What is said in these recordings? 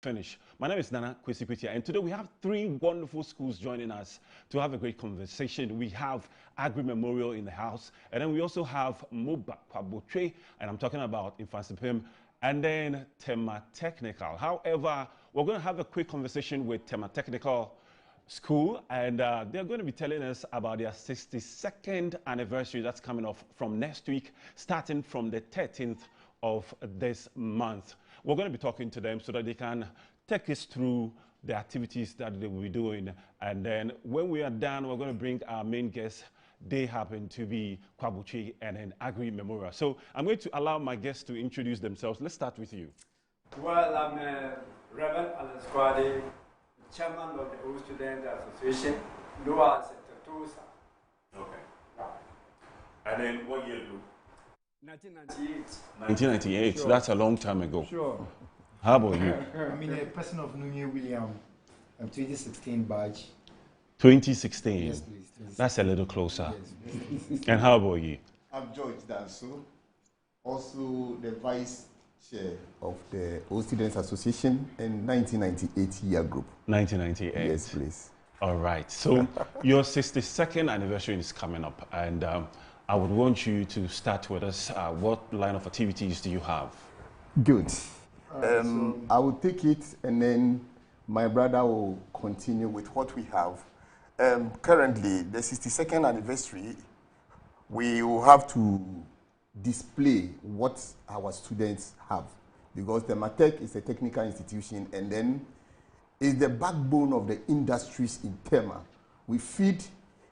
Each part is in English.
Finish. My name is Nana Kwesi, and today we have three wonderful schools joining us to have a great conversation. We have AGGREY Memorial in the house, and then we also have MOBA Kwabotwe, and I'm talking about MFANTSIPIM, and then Tema Technical. However, we're going to have a quick conversation with Tema Technical School, and they're going to be telling us about their 62nd anniversary that's coming off from next week, starting from the 13th of this month. We're going to be talking to them so that they can take us through the activities that they will be doing. And then when we are done, we're going to bring our main guests. They happen to be Kwabotwe and then AGGREY Memorial. So I'm going to allow my guests to introduce themselves. Let's start with you. Well, I'm Reverend Alan Squadi, chairman of the Old Student Association, Loa Sector. Okay. And then what year group? 1998. 1998. Sure. That's a long time ago. Sure. How about you? I'm a person of Numi William. I'm 2016 badge. 2016. Yes, please. That's a little closer. Yes. And how about you? I'm George Danso, also the vice chair of the Old Students Association and 1998 year group. 1998. Yes, please. All right. So your 62nd anniversary is coming up, and I would want you to start with us. What line of activities do you have? Good. I will take it and then my brother will continue with what we have. Currently, the 62nd anniversary, we will have to display what our students have, because the Tech is a technical institution and then is the backbone of the industries in Tema. We feed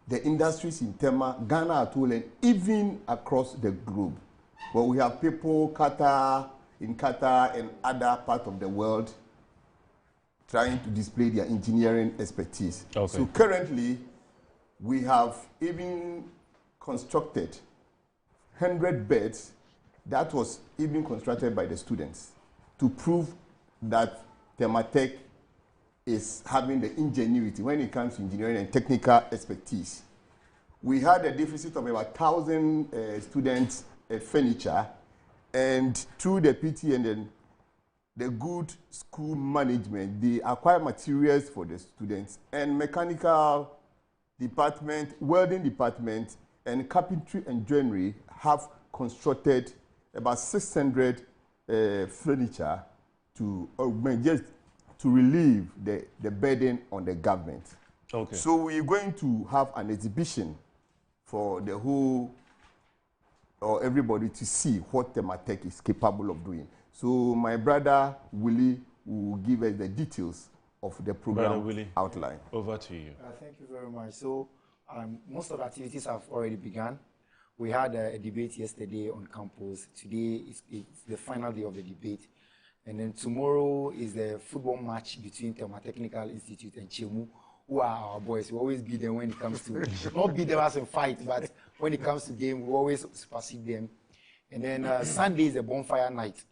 the industries in Tema, Ghana at all, and even across the globe. But we have people in Qatar and other parts of the world trying to display their engineering expertise. Okay. So currently, we have even constructed 100 beds that was even constructed by the students to prove that Tema Tech is having the ingenuity when it comes to engineering and technical expertise. We had a deficit of about 1,000 students furniture, and through the PT and then the good school management, they acquire materials for the students, and mechanical department, welding department, and carpentry and joinery have constructed about 600 furniture to just to relieve the burden on the government. Okay. So we're going to have an exhibition for the whole, or everybody to see what Tema Tech is capable of doing. So my brother Willie will give us the details of the program outline. Over to you. Thank you very much. So most of the activities have already begun. We had a debate yesterday on campus. Today is the final day of the debate. And then tomorrow is the football match between Tema Technical Institute and Chemu, who are our boys. We always beat them when it comes to, not beat them as a fight, but when it comes to game, we always supersede them. And then Sunday is a bonfire night,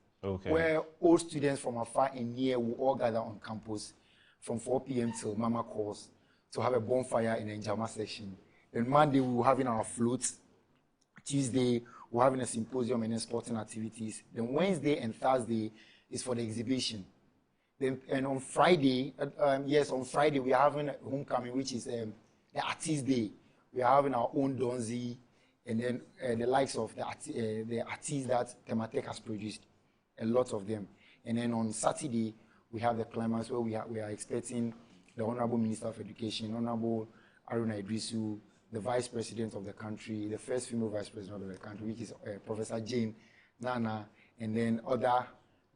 where all students from afar and near will all gather on campus from 4 p.m. till Mama calls to have a bonfire in the Njama section. Then Monday, we will having our floats. Tuesday, we're having a symposium and then sporting activities. Then Wednesday and Thursday is for the exhibition. Then, and on Friday, on Friday we are having a homecoming, which is the Artist Day. We are having our own Donzi, and then the likes of the artists that Tema Tech has produced, a lot of them. And then on Saturday, we have the climax where we are expecting the Honorable Minister of Education, Honorable Aruna Idrisu, the Vice President of the country, the first female Vice President of the country, which is Professor Jane Nana, and then other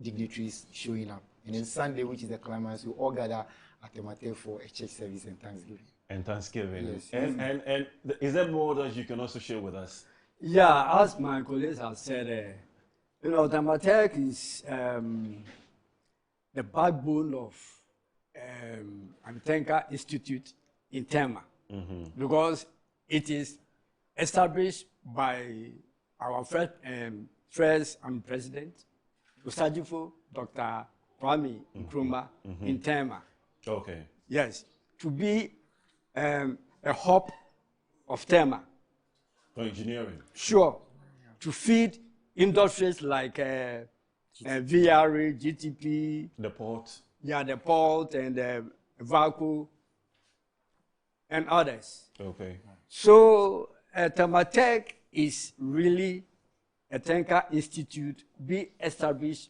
dignitaries showing up. And then Sunday, which is the climax, we all gather at Tema Tech for a church service and Thanksgiving. And Thanksgiving. Yes. And is there more that you can also share with us? Yeah, as my colleagues have said, Tema Tech is the backbone of Amitenka Institute in Tema, because it is established by our first president, Usajifo, Dr. Kwame Nkrumah, in Tema. Okay. Yes, to be a hub of Tema. For engineering. Sure, to feed industries like VRA, GTP, the port. yeah, the Port and the Vacu and others. Okay. So Tema Tech is really a Technical Institute be established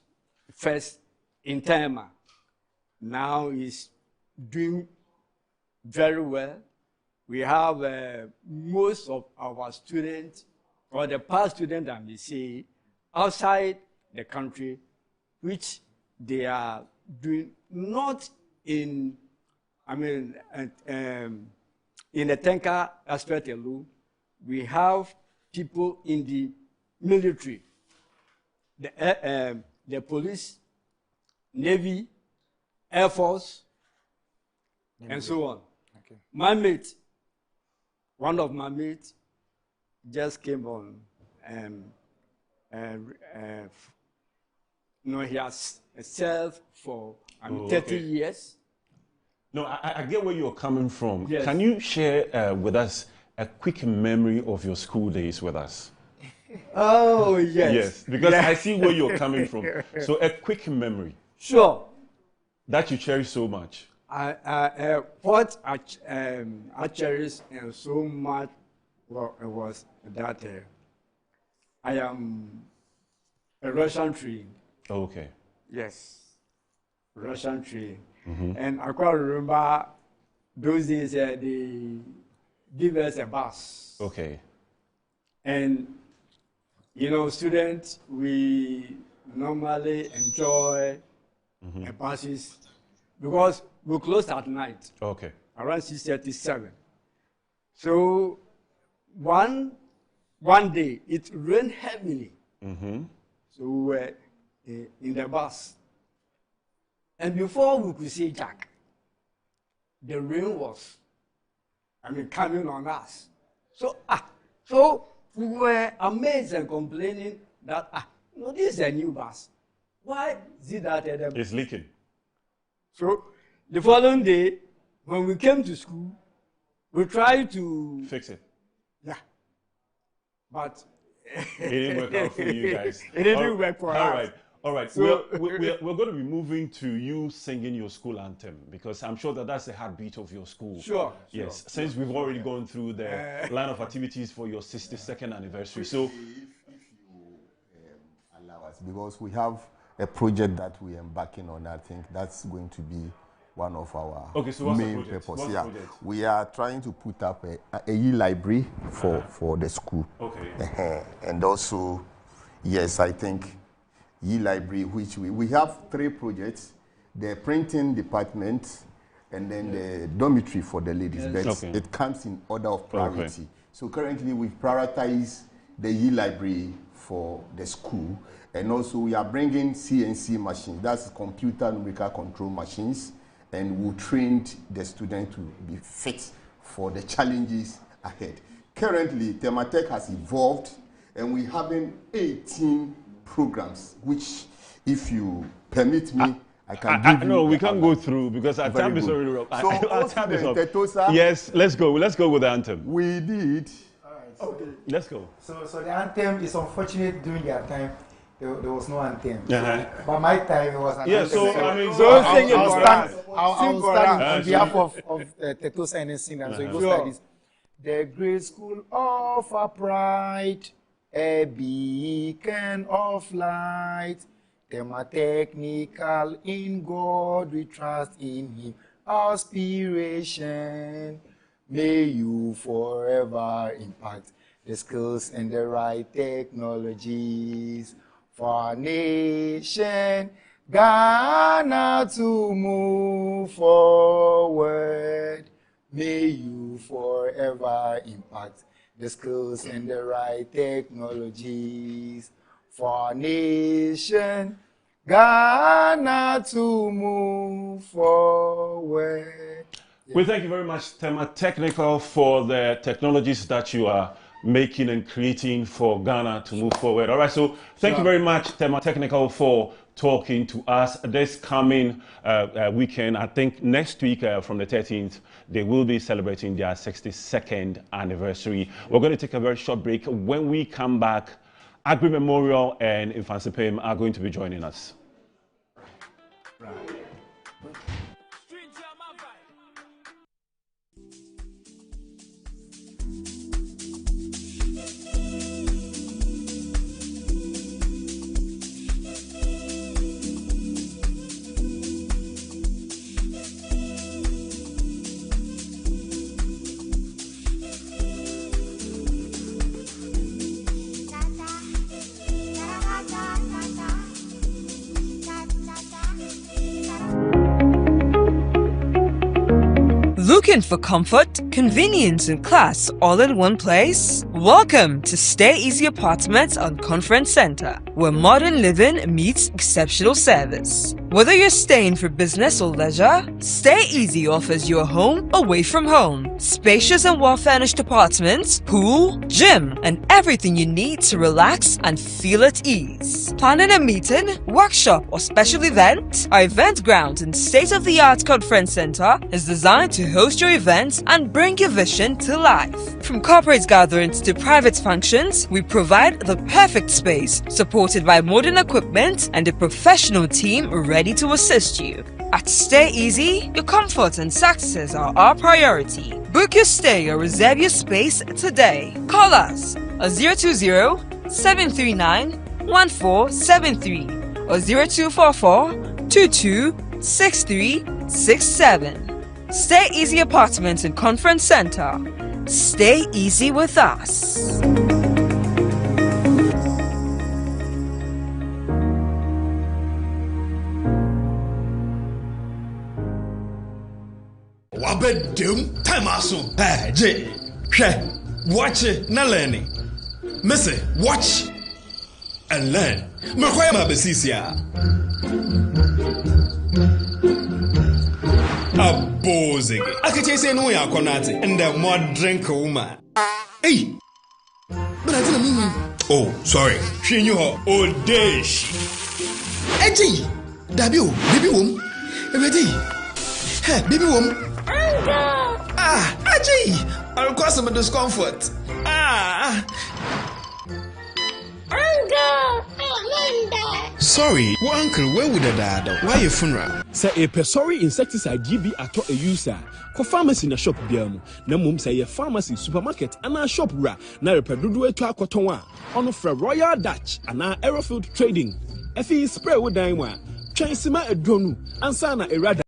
first in Tema. Now is doing very well. We have most of our students, or the past students, I may say, outside the country, which they are doing not in, I mean, in the technical aspect alone. We have people in the military, the police, Navy, Air Force, and so on. Okay. My mate, one of my mates, just came on, he has served for 30 years. No, I get where you're coming from. Yes. Can you share with us a quick memory of your school days with us? Oh, yes. Yes, because I see where you're coming from. So a quick memory. Sure. That you cherish so much. What I cherish so much was that I am a Russian trained. Okay. Yes. Russian trained. And I quite remember those days they give us a bus. Okay. And, students, we normally enjoy buses because we close at night. Okay. Around 6:37. So one day it rained heavily. So we were in the bus. And before we could say Jack, the rain was, coming on us. So we were amazed and complaining that, this is a new bus. Why is it that it's leaking? So the following day, when we came to school, we tried to fix it. Yeah. But it didn't work out for you guys. It didn't work for us. All right. So we're going to be moving to you singing your school anthem, because I'm sure that's the heartbeat of your school. Sure. Yes. Since we've already gone through the line of activities for your 62nd anniversary. So if you allow us, because we have a project that we're embarking on, I think that's going to be one of our main purposes. Yeah, we are trying to put up a e-library for the school. Okay. And also, yes, I think e-library, which we have 3 projects: the printing department, and then the dormitory for the ladies. But it comes in order of priority. Okay. So currently we've prioritized the e-library for the school, and also we are bringing CNC machines, that's computer numerical control machines, and we trained the students to be fit for the challenges ahead. Currently, Tema Tech has evolved, and we're having 18 programs, which, if you permit me, I can give you. No, we can't go through because our time is already up. So, our time is up. Tetosa, yes, let's go. Let's go with the anthem. We did. All right, so, let's go. So the anthem is unfortunate during their time. There was no anthem. But my time it was an anthem. So I'll stand on behalf of Tetosa and sing that. So it goes like this. The great school of our pride, a beacon of light. Tema Technical, in God we trust, in Him our aspiration. May you forever impact the skills and the right technologies for our nation, Ghana, to move forward. May you forever impact the skills and the right technologies for our nation, Ghana, to move forward. We thank you very much, Tema Technical, for the technologies that you are making and creating for Ghana to move forward. All right, so thank you very much, Tema Technical, for talking to us this coming weekend. I think next week from the 13th, they will be celebrating their 62nd anniversary. We're going to take a very short break. When we come back, AGGREY Memorial and MFANTSIPIM are going to be joining us. Right. Looking for comfort, convenience, and class all in one place? Welcome to Stay Easy Apartments on Conference Center, where modern living meets exceptional service. Whether you're staying for business or leisure, Stay Easy offers you a home away from home. Spacious and well-furnished apartments, pool, gym, and everything you need to relax and feel at ease. Planning a meeting, workshop, or special event? Our event ground and state-of-the-art conference center is designed to host your events and bring your vision to life. From corporate gatherings to private functions, we provide the perfect space, supported by modern equipment and a professional team ready to assist you. At Stay Easy, your comfort and success are our priority. Book your stay or reserve your space today. Call us 020-739-1473 or 0244-226367. Stay Easy Apartments and Conference Center. Stay easy with us. Wabedum time aso. Hey, J. Watch it, na learning. Missy, watch and learn. Makwaya mabesisia. Abozig. Akache say no ya konate and the more drink woman. Hey. But I didn't mean. Oh, sorry. She knew her old days. Eji. Dabio, baby wom. Ready. Hey, baby wom. Ah, Aji. I'll cause some discomfort. Ah. Sorry, well, uncle, where would the dad? Why your funeral? Say a sorry insecticide GB at a user. Co pharmacy in a shop biamu. Na mum say a pharmacy supermarket and a shop ra. Na repedudu to a cotonwa. On for Royal Dutch and our Aerofield Trading. Efi spray with daimwa. Chansima a dronu. Ansana a rada.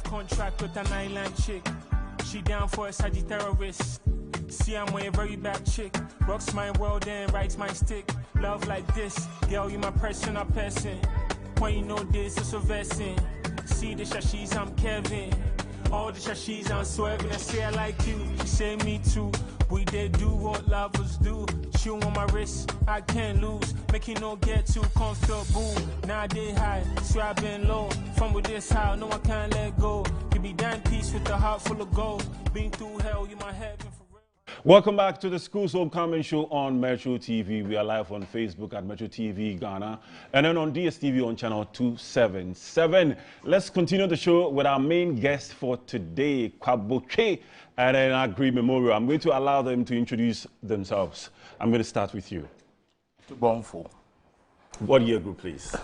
Contract with an island chick. She down for a Sagittarius terrorist. See, I'm a very bad chick. Rocks my world and rides my stick. Love like this, girl, you my personal person. When you know this, it's a versing. See the shashis, I'm Kevin. All the shashis I'm swerving, I say I like you. She say me too. We did do what lovers do. Chew on my wrist, I can't lose. Make you no get too comfortable. Now they high, so I been low. From with this high, no I can't let go. You be damn peace with a heart full of gold. Been through hell, you my heaven for real. Welcome back to the Schools Homecoming Show on Metro TV. We are live on Facebook at Metro TV Ghana and then on DSTV on channel 277. Let's continue the show with our main guest for today, Kwaboche and then AGGREY Memorial. I'm going to allow them to introduce themselves. I'm going to start with you. Bonfo. What year group, please?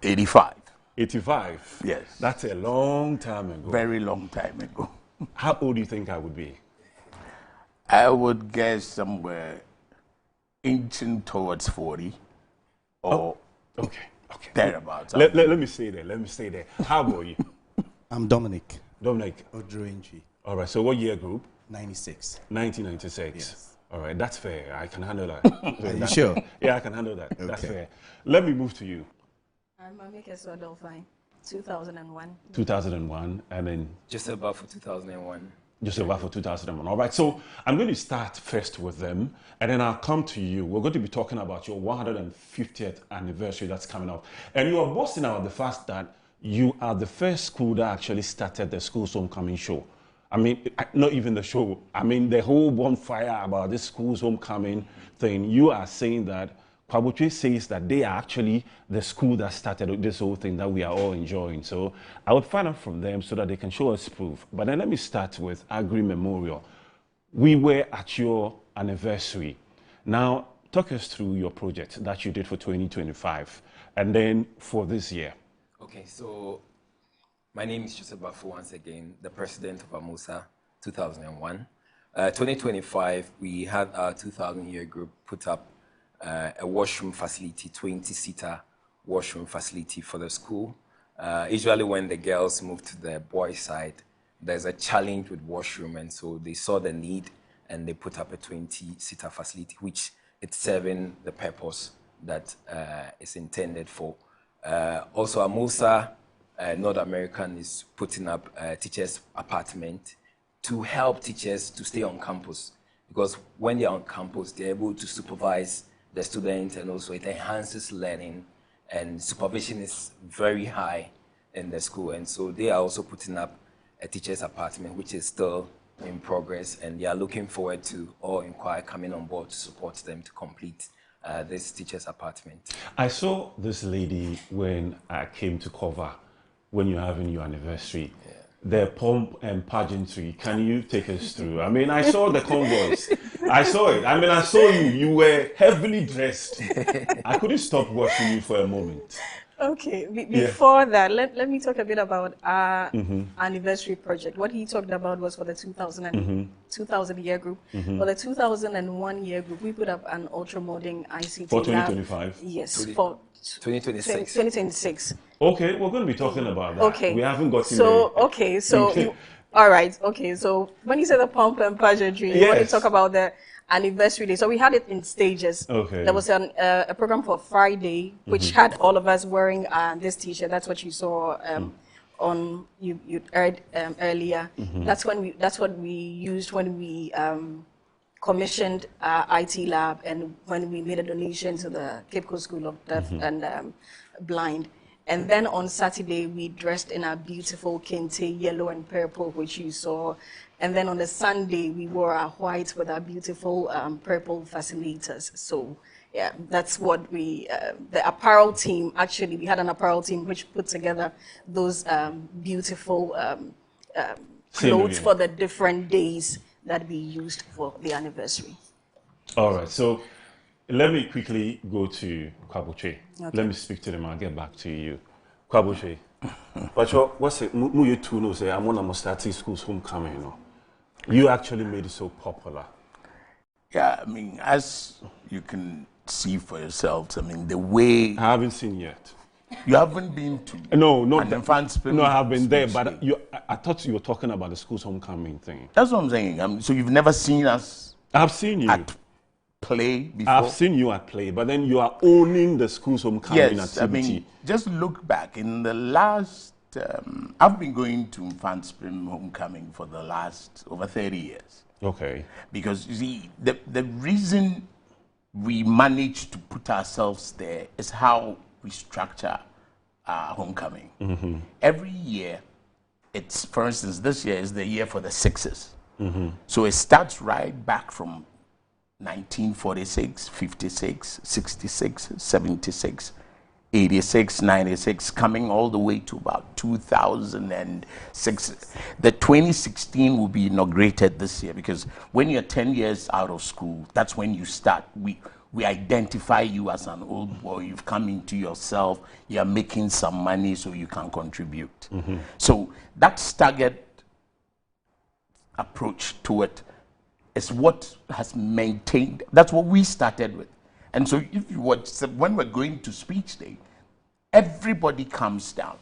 85. 85? Yes. That's a long time ago. Very long time ago. How old do you think I would be? I would guess somewhere inching towards 40 or okay. thereabouts. Let me stay there. How about you? I'm Dominic. Dominic. Odroinchi. All right, so what year group? 96. 1996. Yes. All right, that's fair. I can handle that. Are you sure? Yeah, I can handle that. Okay. That's fair. Let me move to you. I'm Mamika Swadolfine, 2001. 2001, and then just about for 2001. Just about for 2001. All right, so I'm going to start first with them, and then I'll come to you. We're going to be talking about your 150th anniversary that's coming up. And you are boasting about the fact that you are the first school that actually started the Schools Homecoming Show. I mean, not even the show. I mean, the whole bonfire about this Schools Homecoming thing. You are saying that Kwaboche says that they are actually the school that started this whole thing that we are all enjoying. So I would find out from them so that they can show us proof. But then let me start with AGGREY Memorial. We were at your anniversary. Now, talk us through your project that you did for 2025 and then for this year. Okay, so my name is Joseph Bafu once again, the president of AMUSA 2001. 2025, we had our 2000-year group put up a washroom facility, 20-seater washroom facility for the school. Usually when the girls move to the boys' side, there's a challenge with washroom, and so they saw the need and they put up a 20-seater facility, which it's serving the purpose that is intended for. Also, AMUSA North American is putting up a teachers' apartment to help teachers to stay on campus, because when they're on campus, they're able to supervise the students, and also it enhances learning, and supervision is very high in the school. And so they are also putting up a teacher's apartment, which is still in progress, and they are looking forward to all inquiry coming on board to support them to complete this teacher's apartment. I saw this lady when I came to cover when you're having your anniversary. Yeah. The pomp and pageantry. Can you take us through? I mean, I saw the convoys. I saw it. I mean, I saw you. You were heavily dressed. I couldn't stop watching you for a moment. Okay, before that, let me talk a bit about our anniversary project. What he talked about was for the 2000 year group. For the 2001 year group, we put up an ultra-modern ICT for 2025? Yes, for 2026. 2026. Okay, we're going to be talking about that. Okay. We haven't gotten all right, okay, so when you say the pomp and pageantry, you want to talk about the anniversary day. So we had it in stages. Okay. There was a program for Friday, which had all of us wearing this T-shirt. That's what you saw on you heard earlier. That's what we used when we commissioned our IT lab and when we made a donation to the Cape Coast School of Deaf and Blind. And then on Saturday, we dressed in our beautiful kente, yellow and purple, which you saw. And then on the Sunday, we wore our white with our beautiful purple fascinators. So, yeah, that's what we, the apparel team, actually, we had an apparel team which put together those beautiful clothes for the different days that we used for the anniversary. All right, so let me quickly go to Kwaboche. Okay. Let me speak to them. I'll get back to you. Kwaboche, but what's it? You two know say I'm one of starting Schools Homecoming. You know, you actually made it so popular. Yeah, I mean, as you can see for yourselves, I mean, the way I haven't seen yet. You haven't been to? No, not MFANTSIPIM. No, I have been there, but I thought you were talking about the Schools Homecoming thing. That's what I'm saying. So you've never seen us? I've seen you at play before. I've seen you at play, but then you are owning the Schools Homecoming activity. I mean, just look back in the last I've been going to MFANTSIPIM homecoming for the last over 30 years. Okay. Because you see, the reason we manage to put ourselves there is how we structure our homecoming. Mm-hmm. Every year, it's, for instance, this year is the year for the sixes. Mm-hmm. So it starts right back from 1946, 56, 66, 76, 86, 96, coming all the way to about 2006. The 2016 will be inaugurated this year because when you're 10 years out of school, that's when you start. We identify you as an old boy. You've come into yourself. You're making some money so you can contribute. Mm-hmm. So that staggered approach to it is what has maintained. That's what we started with. And so if you watch, so when we're going to speech day, everybody comes down.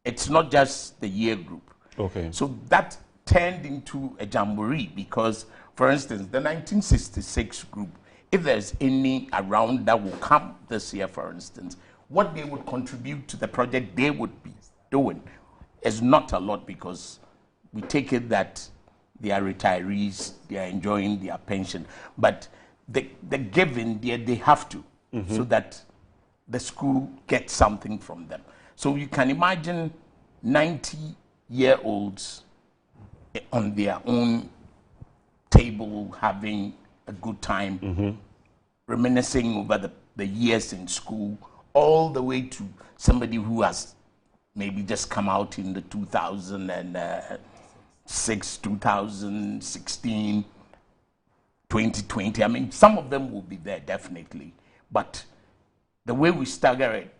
It's not just the year group. Okay. So that turned into a jamboree because, for instance, the 1966 group, if there's any around that will come this year, for instance, what they would contribute to the project they would be doing is not a lot because we take it that they are retirees, they are enjoying their pension, but the giving, they have to, so that the school gets something from them. So you can imagine 90-year-olds on their own table having a good time, reminiscing over the years in school, all the way to somebody who has maybe just come out in the 2006, 2016, 2020. I mean, some of them will be there definitely, but the way we stagger it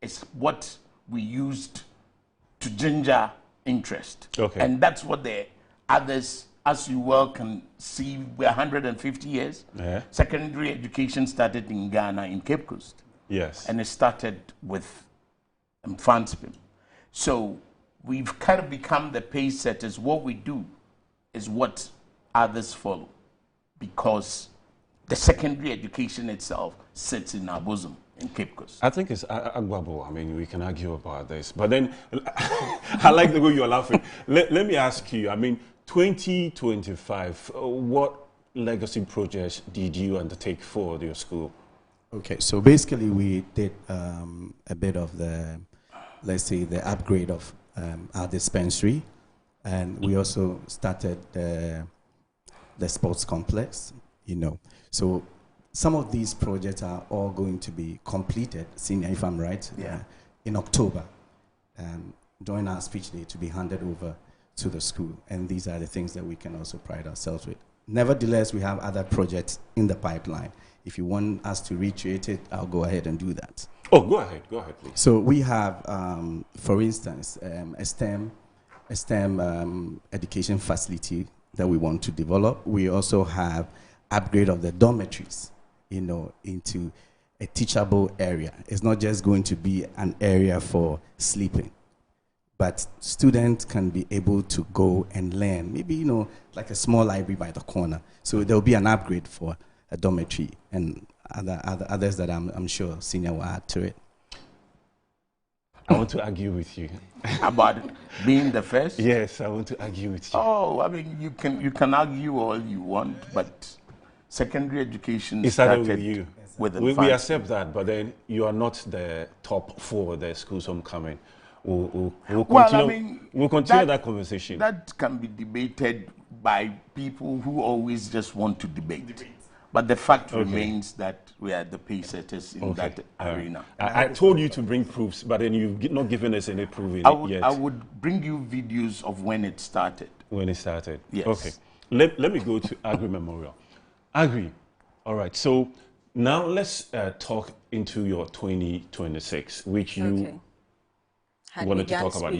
is what we used to ginger interest. Okay. And that's what the others, as you well can see, we're 150 years. Yeah. Secondary education started in Ghana, in Cape Coast. Yes. And it started with MFANTSIPIM. So we've kind of become the pace setters. What we do is what others follow because the secondary education itself sits in our bosom in Cape Coast. I think it's Agbabo. I mean, we can argue about this. But then, I like the way you're laughing. Let me ask you, I mean, 2025, what legacy projects did you undertake for your school? Okay, so basically we did a bit of the, let's say, the upgrade of our dispensary. And we also started the sports complex, you know. So some of these projects are all going to be completed, senior, if I'm right, in October, during our speech day to be handed over to the school. And these are the things that we can also pride ourselves with. Nevertheless, we have other projects in the pipeline. If you want us to reiterate it, I'll go ahead and do that. Oh, go ahead, please. So we have, for instance, a STEM education facility that we want to develop. We also have upgrade of the dormitories, you know, into a teachable area. It's not just going to be an area for sleeping, but students can be able to go and learn. Maybe, you know, like a small library by the corner. So there'll be an upgrade for a dormitory and others that I'm sure Senior will add to it. I want to argue with you. About being the first? Yes, I want to argue with you. Oh, I mean, you can argue all you want, but secondary education started with you. We accept that, but then you are not the top for the schools homecoming. We'll continue that conversation. That can be debated by people who always just want to debate. But the fact remains that we are the pace setters in that arena. I told you to bring proofs, but then you've not given us any proof yet. I would bring you videos of when it started. When it started? Yes. Okay. Let me go to AGGREY Memorial. AGGREY, all right. So now let's talk into your 2026, which you wanted to talk about.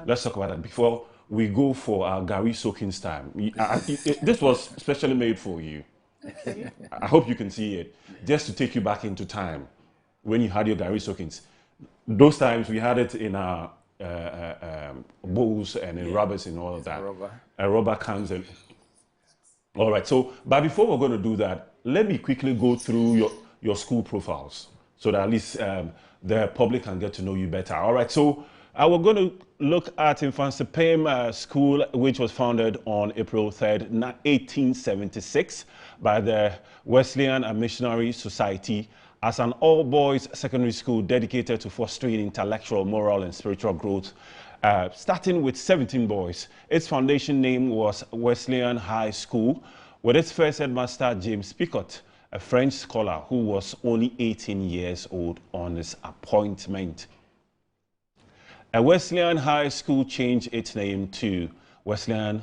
Let's talk about that before we go for our Gary Soakings time. This was specially made for you. I hope you can see it, just to take you back into time when you had your Gary Soakings. Those times we had it in our bowls and in rubbers and all of that. Rubber cans. And all right, so, but before we're going to do that, let me quickly go through your school profiles so that at least the public can get to know you better. All right, so We're going to look at MFANTSIPIM School, which was founded on April 3rd, 1876 by the Wesleyan and Missionary Society as an all-boys secondary school dedicated to fostering intellectual, moral, and spiritual growth. Starting with 17 boys. Its foundation name was Wesleyan High School, with its first headmaster, James Picot, a French scholar who was only 18 years old on his appointment. A Wesleyan High School changed its name to Wesleyan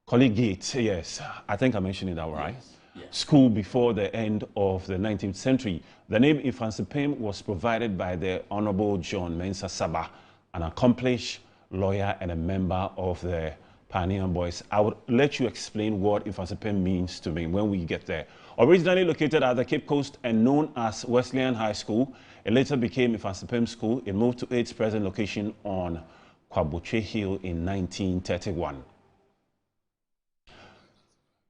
Collegiate, yes, I think I mentioned it that right. Yes. School before the end of the 19th century. The name MFANTSIPIM was provided by the Honorable John Mensah Saba, an accomplished lawyer and a member of the Pioneer Boys. I would let you explain what MFANTSIPIM means to me when we get there. Originally located at the Cape Coast and known as Wesleyan High School, it later became MFANTSIPIM School. It moved to its present location on Kwabotre Hill in 1931.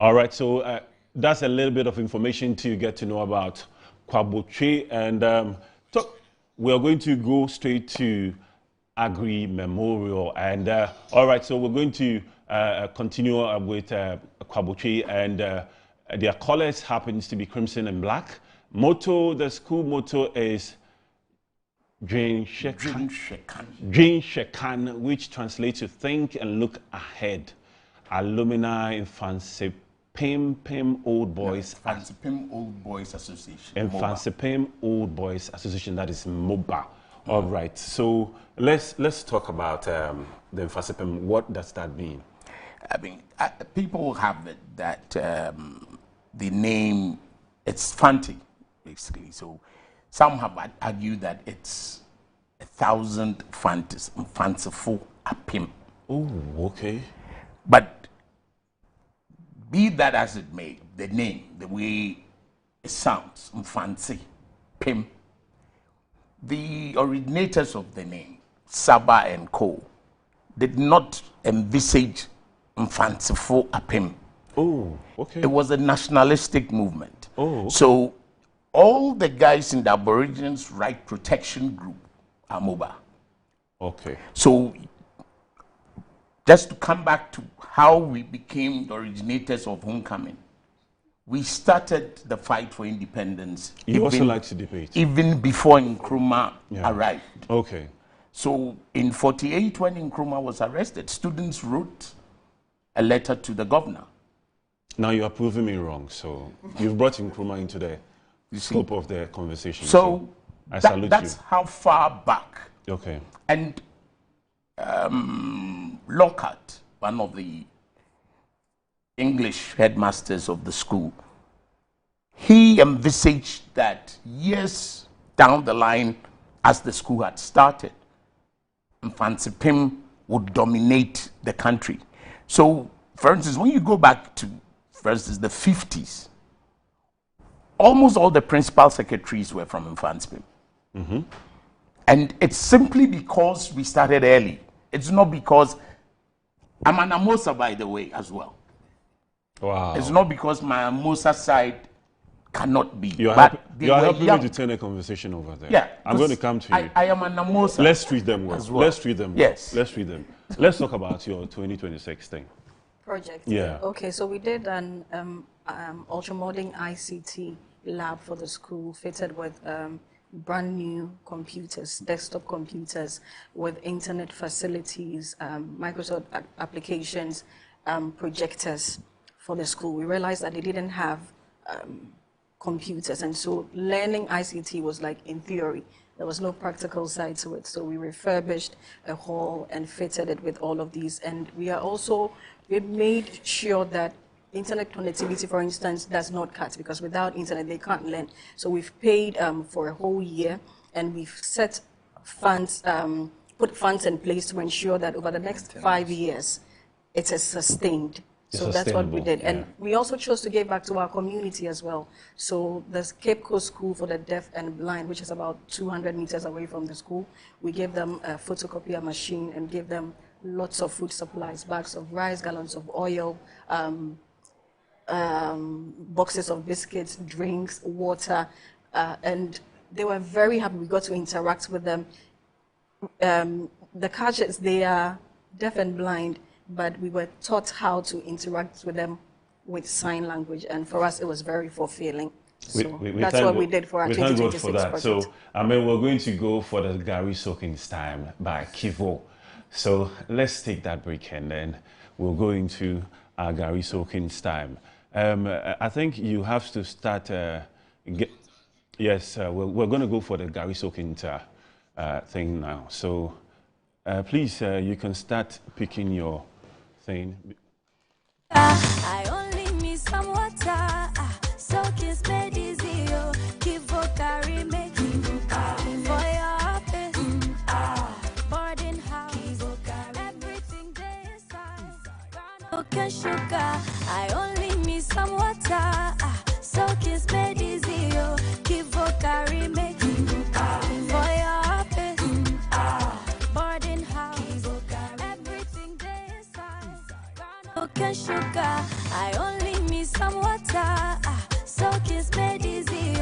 All right, so that's a little bit of information to get to know about Kwabotre, and we are going to go straight to AGGREY Memorial. And all right, so we're going to continue with Kwabotre, and their colors happens to be crimson and black. Motto, the school motto is Dream Shekan, which translates to think and look ahead. Alumni MFANTSIPIM Old Boys. MFANTSIPIM Old Boys Association. MFANTSIPIM Old Boys Association, that is MOBA. All right, so let's talk about the MFANTSIPIM. What does that mean? I mean, people have it that the name, it's fancy, basically. So some have argued that it's 1,000 fanciful apim. Oh, okay. But be that as it may, the name, the way it sounds, MFANTSIPIM, the originators of the name, Saba and Co., did not envisage fanciful apim. Oh, okay. It was a nationalistic movement. Oh, okay. So all the guys in the Aborigines Right Protection Group are MOBA. Okay. So just to come back to how we became the originators of Homecoming, we started the fight for independence. You also like to debate. Even before Nkrumah arrived. Okay. So in 48, when Nkrumah was arrested, students wrote a letter to the governor. Now you are proving me wrong. So you've brought Nkrumah into the scope of the conversation. So I salute that's you. how far back. Okay. And Lockhart, one of the English headmasters of the school, he envisaged that years down the line, as the school had started, MFANTSIPIM would dominate the country. So, for instance, when you go back to, for instance, the 50s, almost all the principal secretaries were from MFANTSIPIM. Mm-hmm. And it's simply because we started early. It's not because I'm an Amosa, by the way, as well. Wow. It's not because my Amosa side cannot be. You're helping me to turn a conversation over there. Yeah. I'm going to come to you. I am an Amosa. Let's treat them well. Let's treat them well. Yes. Let's treat them. Let's talk about your 2026 thing. Project. Yeah. Okay, so we did an ultra-modern ICT lab for the school, fitted with brand new computers, desktop computers with internet facilities, Microsoft applications, projectors for the school. We realized that they didn't have computers, and so learning ICT was like in theory. There was no practical side to it. So we refurbished a hall and fitted it with all of these. And we made sure that internet connectivity, for instance, does not cut, because without internet, they can't learn. So we've paid for a whole year, and we've set funds, put funds in place to ensure that over the next 5 years, it is sustained. So that's what we did. Yeah. And we also chose to give back to our community as well. So the Cape Coast School for the Deaf and Blind, which is about 200 meters away from the school, we gave them a photocopier machine and gave them lots of food supplies, bags of rice, gallons of oil, boxes of biscuits, drinks, water, and they were very happy. We got to interact with them. the catchers, they are deaf and blind, but we were taught how to interact with them with sign language, and for us it was very fulfilling. So that's what we did for our 2026 for that. project. So, I mean, we're going to go for the Gary Soaking's Time by Kivo. So let's take that break and then we'll go into our Gary Soaking's Time. I think you have to start, yes, we're going to go for the Gary Soaking's thing now. So please, you can start picking your thing. I only miss some water. Soak is made easy. Give carry make for your boarding house. Everything there inside. Okay, sugar. I only miss some water. Soak is made easy. Give carry make for your boarding house. Everything there inside. Okay, sugar. I only miss some water. Soak is made easy.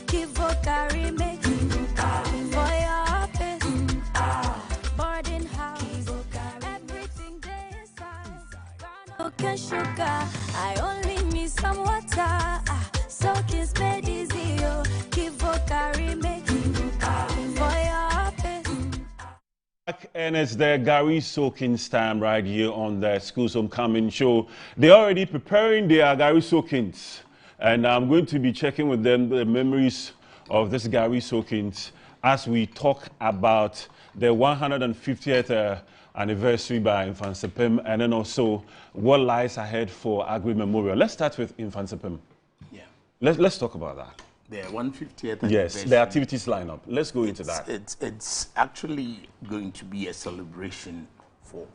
Give carry make for your boarding house. Everything there inside. Okay, sugar. I only miss some water. Soak is made easy. Give carry make for your And it's the Gary Soaking's Time right here on the Schools Homecoming Show. They're already preparing their Gary Soaking's, and I'm going to be checking with them the memories of this Gary Soaking's as we talk about the 150th anniversary by MFANTSIPIM, and then also what lies ahead for AGGREY Memorial. Let's start with MFANTSIPIM. Yeah. Let's talk about that. The 150th anniversary. Yes, the activities lineup. Let's go into that. It's actually going to be a celebration for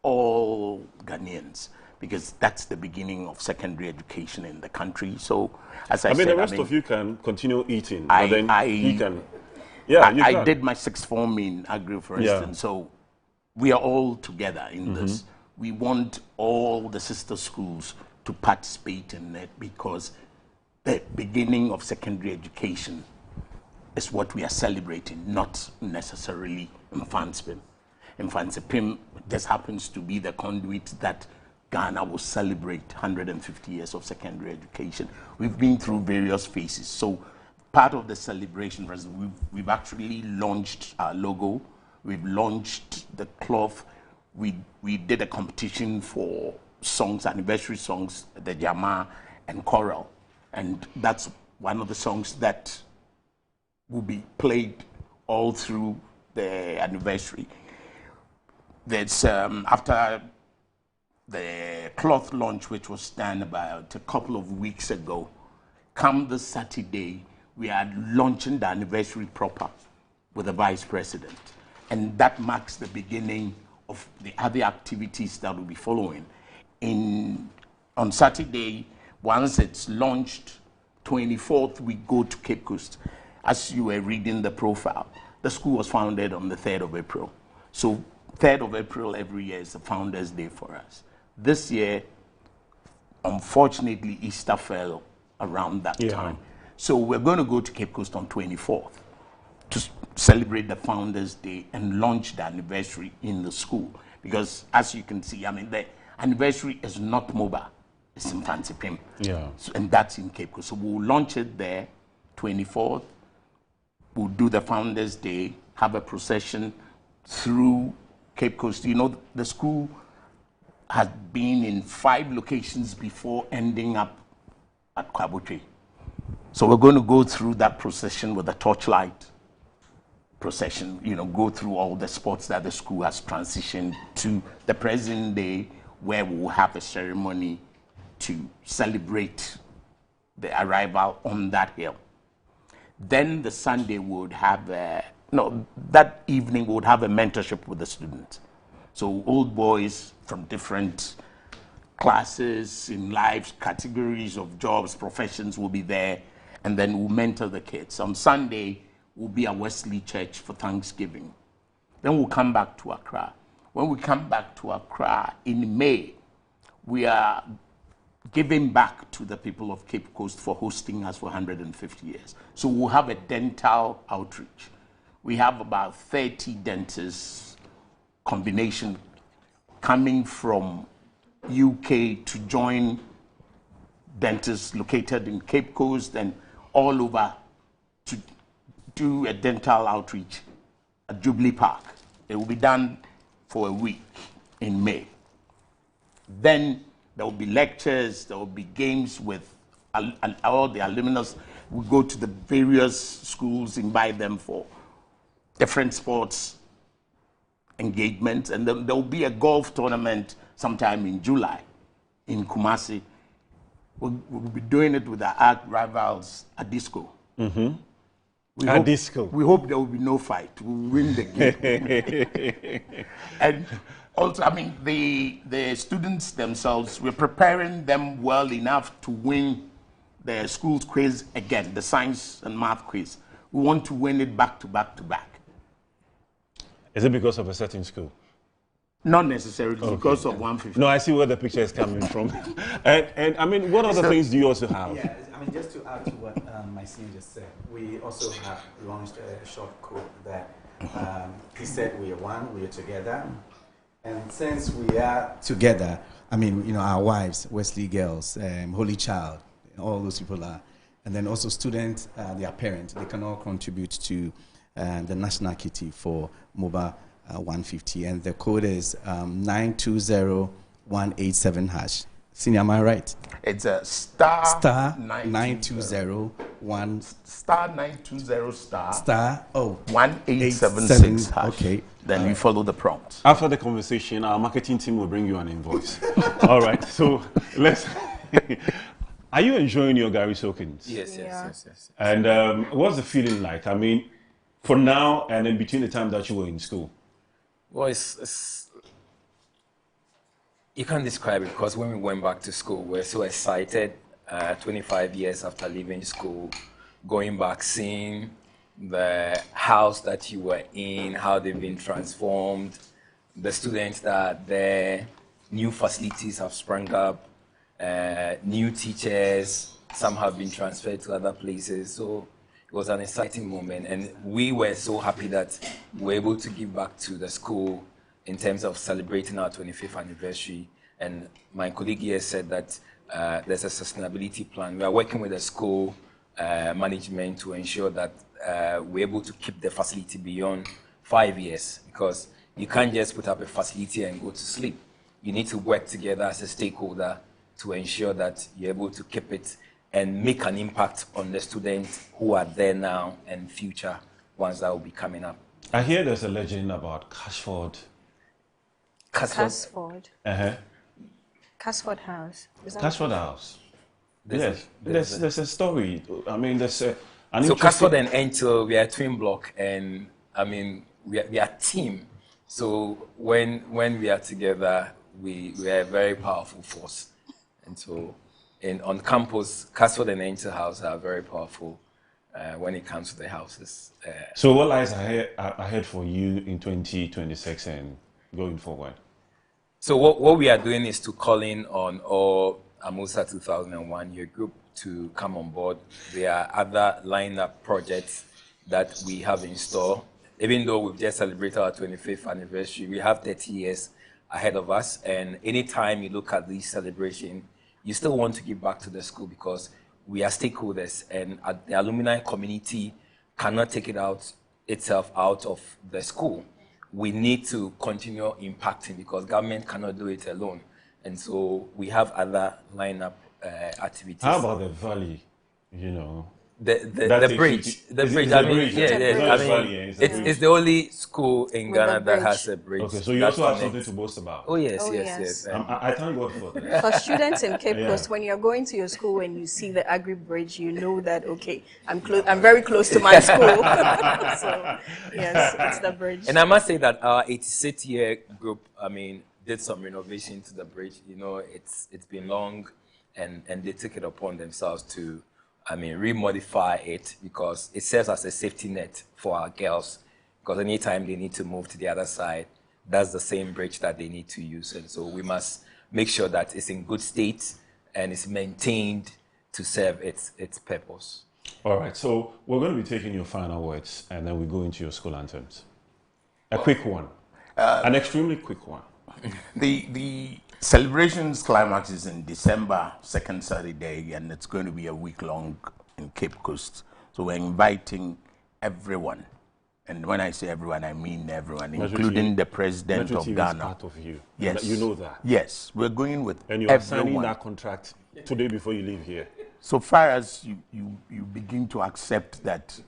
all Ghanaians, because that's the beginning of secondary education in the country. So, as I said, the rest of you can continue eating, but then you can. Yeah, I did my sixth form in AGGREY, for instance. So, we are all together in this. We want all the sister schools to participate in it, because the beginning of secondary education is what we are celebrating, not necessarily MFANTSIPIM. MFANTSIPIM just happens to be the conduit that Ghana will celebrate 150 years of secondary education. We've been through various phases. So part of the celebration, we've actually launched our logo. We've launched the cloth. We did a competition for songs, anniversary songs, the Jama and Choral. And that's one of the songs that will be played all through the anniversary. That's after the cloth launch, which was done about a couple of weeks ago. Come this Saturday, we are launching the anniversary proper with the Vice President. And that marks the beginning of the other activities that will be following. On Saturday, once it's launched, 24th, we go to Cape Coast. As you were reading the profile, the school was founded on the 3rd of April. So 3rd of April every year is the Founders' Day for us. This year, unfortunately, Easter fell around that time. So we're going to go to Cape Coast on 24th to celebrate the Founders' Day and launch the anniversary in the school. Because as you can see, the anniversary is not mobile. It's in MFANTSIPIM. So, and that's in Cape Coast. So we'll launch it there, 24th. We'll do the Founders' Day, have a procession through Cape Coast. You know, the school has been in 5 locations before ending up at Kwabotre. So we're going to go through that procession with a torchlight procession, go through all the spots that the school has transitioned to the present day, where we'll have a ceremony to celebrate the arrival on that hill. Then the Sunday would have that evening we would have a mentorship with the students. So old boys from different classes in life, categories of jobs, professions will be there, and then we'll mentor the kids. On Sunday, we'll be at Wesley Church for Thanksgiving. Then we'll come back to Accra. When we come back to Accra in May, we are giving back to the people of Cape Coast for hosting us for 150 years. So we'll have a dental outreach. We have about 30 dentists combination coming from UK to join dentists located in Cape Coast and all over to do a dental outreach at Jubilee Park. It will be done for a week in May. Then there will be lectures, there will be games with all the alumnus. We go to the various schools, invite them for different sports engagements, and then there will be a golf tournament sometime in July in Kumasi. We'll be doing it with our arch rivals at Disco. Mm-hmm. We hope there will be no fight. We'll win the game. And also, I mean, the students themselves, we're preparing them well enough to win the SKUULS quiz again, the science and math quiz. We want to win it back to back to back. Is it because of a certain school? Not necessarily because of 150. No, I see where the picture is coming from. and I mean, what other things do you also have? Yeah, I mean, just to add to what my senior just said, we also have launched a short code that he said we are one, we are together. And since we are together, I mean, you know, our wives, Wesley Girls, Holy Child, all those people are. And then also students, their parents, they can all contribute to the national kitty for mobile 150, and the code is 920187 hash. Senior, am I right? It's a star 9201 star 920 star 1876 hash. Okay. Then you follow the prompt. After the conversation, our marketing team will bring you an invoice. All right. So let's. Are you enjoying your Gary soakings? Yes. And what's the feeling like? I mean, for now and in between the time that you were in school. Well, you can't describe it, because when we went back to school, we're so excited. 25 years after leaving school, going back, seeing the house that you were in, how they've been transformed, the students that are there, new facilities have sprung up, new teachers, some have been transferred to other places. So it was an exciting moment, and we were so happy that we were able to give back to the school in terms of celebrating our 25th anniversary. And my colleague here said that there's a sustainability plan. We are working with the school management to ensure that we're able to keep the facility beyond 5 years, because you can't just put up a facility and go to sleep. You need to work together as a stakeholder to ensure that you're able to keep it and make an impact on the students who are there now and future ones that will be coming up. I hear there's a legend about Cashford. Cashford. Uh-huh. Cashford House. Cashford House. Yes. There's a story. I mean, there's a... So Cashford and Angel, we are a twin block, and I mean, we are a team. So when we are together, we are a very powerful force. And so on campus, Cashford and Angel House are very powerful when it comes to the houses. So what lies ahead for you in 2026 and going forward? So what we are doing is to call in on all AMOSA 2001 year group to come on board. There are other lineup projects that we have in store. Even though we've just celebrated our 25th anniversary, we have 30 years ahead of us. And anytime you look at this celebration, you still want to give back to the school, because we are stakeholders, and the alumni community cannot take itself out of the school. We need to continue impacting, because government cannot do it alone. And so we have other lineup activities. How about the valley, you know? The bridge. I mean, it's the only school in Ghana that has a bridge. Okay, so you also have something to boast about. Oh yes. I thank God for that. For students in Cape Coast, when you're going to your school and you see the AGGREY bridge, you know that, okay, I'm very close to my school. So yes, it's the bridge. And I must say that our 86th year group, I mean, did some renovation to the bridge. You know, it's been long, and they took it upon themselves to, I mean, remodify it, because it serves as a safety net for our girls, because anytime they need to move to the other side, that's the same bridge that they need to use. And so we must make sure that it's in good state and it's maintained to serve its purpose. All right, so we're going to be taking your final words, and then we go into your school anthems. A quick one. An extremely quick one. The celebrations climax is in December, second Saturday, and it's going to be a week long in Cape Coast. So we're inviting everyone. And when I say everyone, I mean everyone, including the president of Ghana. Is part of you. Yes. You know that. Yes, we're going with and you are signing that contract today before you leave here. So far as you begin to accept that.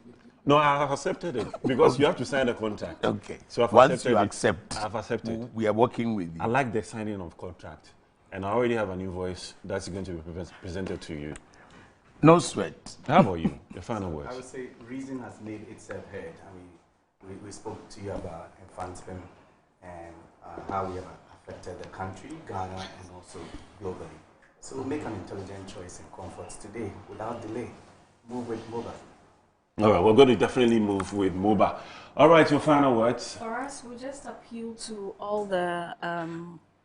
No, I have accepted it because you have to sign a contract. Okay. So once you accept, I've accepted. We are working with you. I like the signing of contract, and I already have an invoice that's going to be presented to you. No sweat. How about you? Your final words. I would say reason has made itself heard. I mean, we spoke to you about MFANTSIPIM and how we have affected the country, Ghana, and also globally. So we'll make an intelligent choice in comforts today without delay. Move with MOBA. All right, we're going to definitely move with MOBA. All right, your final words. For us, we just appeal to all the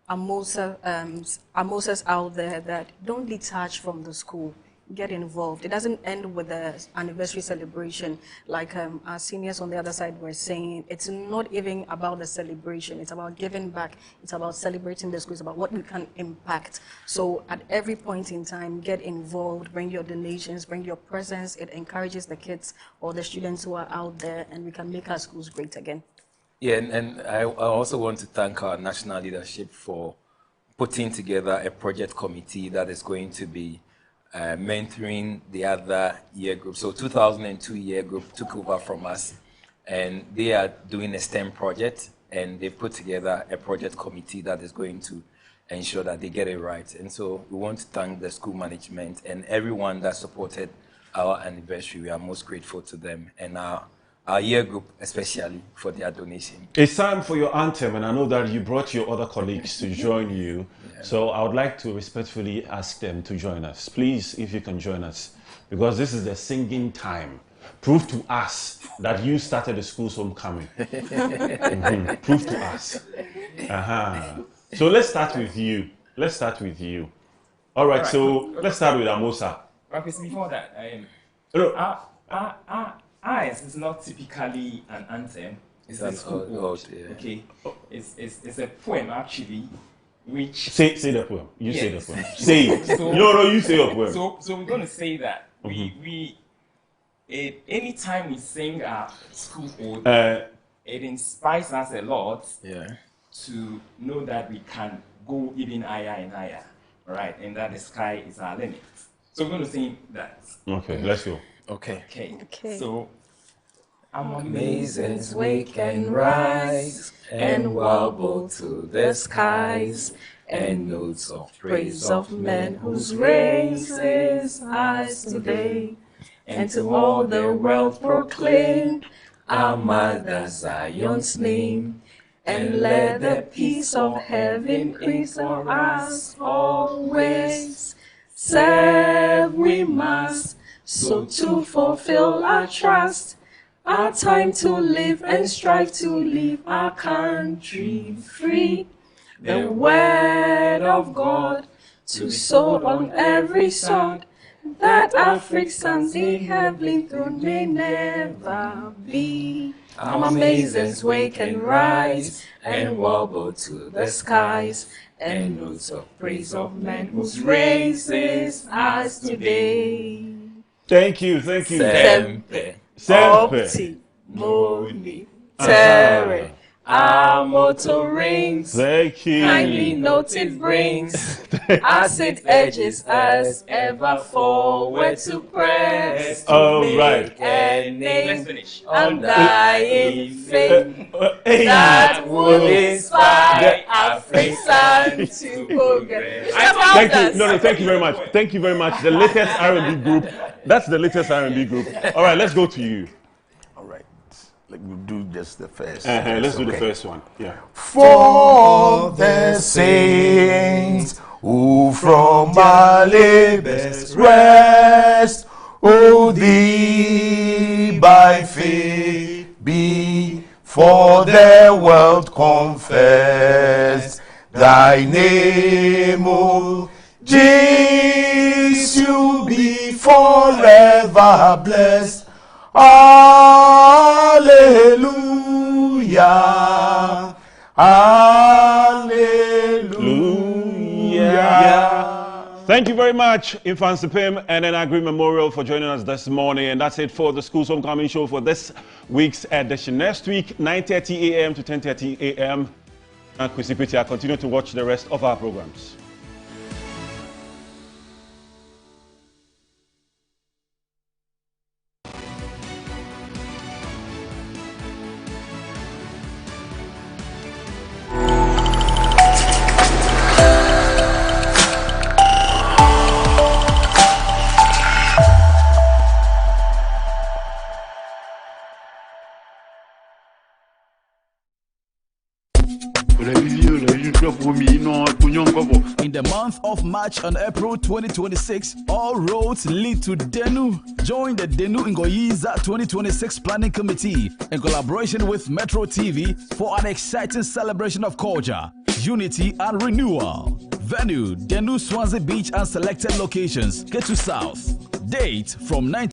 AMOSAs out there that don't detach from the school. Get involved. It doesn't end with the anniversary celebration like our seniors on the other side were saying. It's not even about the celebration. It's about giving back. It's about celebrating the school. It's about what we can impact. So at every point in time, get involved, bring your donations, bring your presence. It encourages the kids or the students who are out there, and we can make our schools great again. Yeah, and I also want to thank our national leadership for putting together a project committee that is going to be mentoring the other year group. So 2002 year group took over from us, and they are doing a STEM project, and they've put together a project committee that is going to ensure that they get it right. And so we want to thank the school management and everyone that supported our anniversary. We are most grateful to them, and our year group especially for their donation. It's time for your anthem, and I know that you brought your other colleagues to join you. Yeah. So I would like to respectfully ask them to join us. Please, if you can join us, because this is the singing time. Prove to us that you started the school's homecoming. Prove to us. So let's start with you. Let's start with you. All right, so let's start with Amosa. Okay, so before that, ours is not typically an anthem. It's a school ode. Yeah. Okay, it's a poem actually, which say the poem. You say the poem. Say it. So, no, you say your poem. So we're going to say that anytime we sing our school ode, it inspires us a lot. Yeah. To know that we can go even higher and higher, right? And that the sky is our limit. So we're going to sing that. Okay, let's go. Okay. So, I'm amazed as we can rise and wobble to the skies, and notes of praise of men whose race is ours today, and to all the world proclaim our Mother Zion's name, and let the peace of heaven increase on us always. Serve we must, so to fulfill our trust, our time to live and strive to leave our country free. The word of God to sow on every sod, that Africa's sons in heavenly throne may never be. Our amazements wake and rise and wobble to the skies, and notes of praise of men whose race is ours today. Thank you. Sempe. Opti. Terre. Our motto rings. Thank you. Kindly note it brings. As it edges us ever forward to press. All right. A name, undying fame that will inspire Africans to progress. Thank you. No, thank you very much. Thank you very much. The latest R&B group. That's the latest R&B group. All right, let's go to you. Like we'll do just the first. Let's do the first one. Yeah. For the saints who from our labors rest, O thee by faith be for the world confess thy name, O Jesus, you be forever blessed. Hallelujah, Hallelujah. Thank you very much, MFANTSIPIM and then AGGREY Memorial for joining us this morning. And that's it for the Schools Homecoming Show for this week's edition. Next week, 9:30 a.m. to 10:30 a.m. And Kwesi, continue to watch the rest of our programs. In the month of March and April 2026, all roads lead to Denu. Join the Denu Ngoyiza 2026 Planning Committee in collaboration with METROTV for an exciting celebration of culture, unity, and renewal. Venue, Denu Swansea Beach and selected locations. Get to South. Date from 9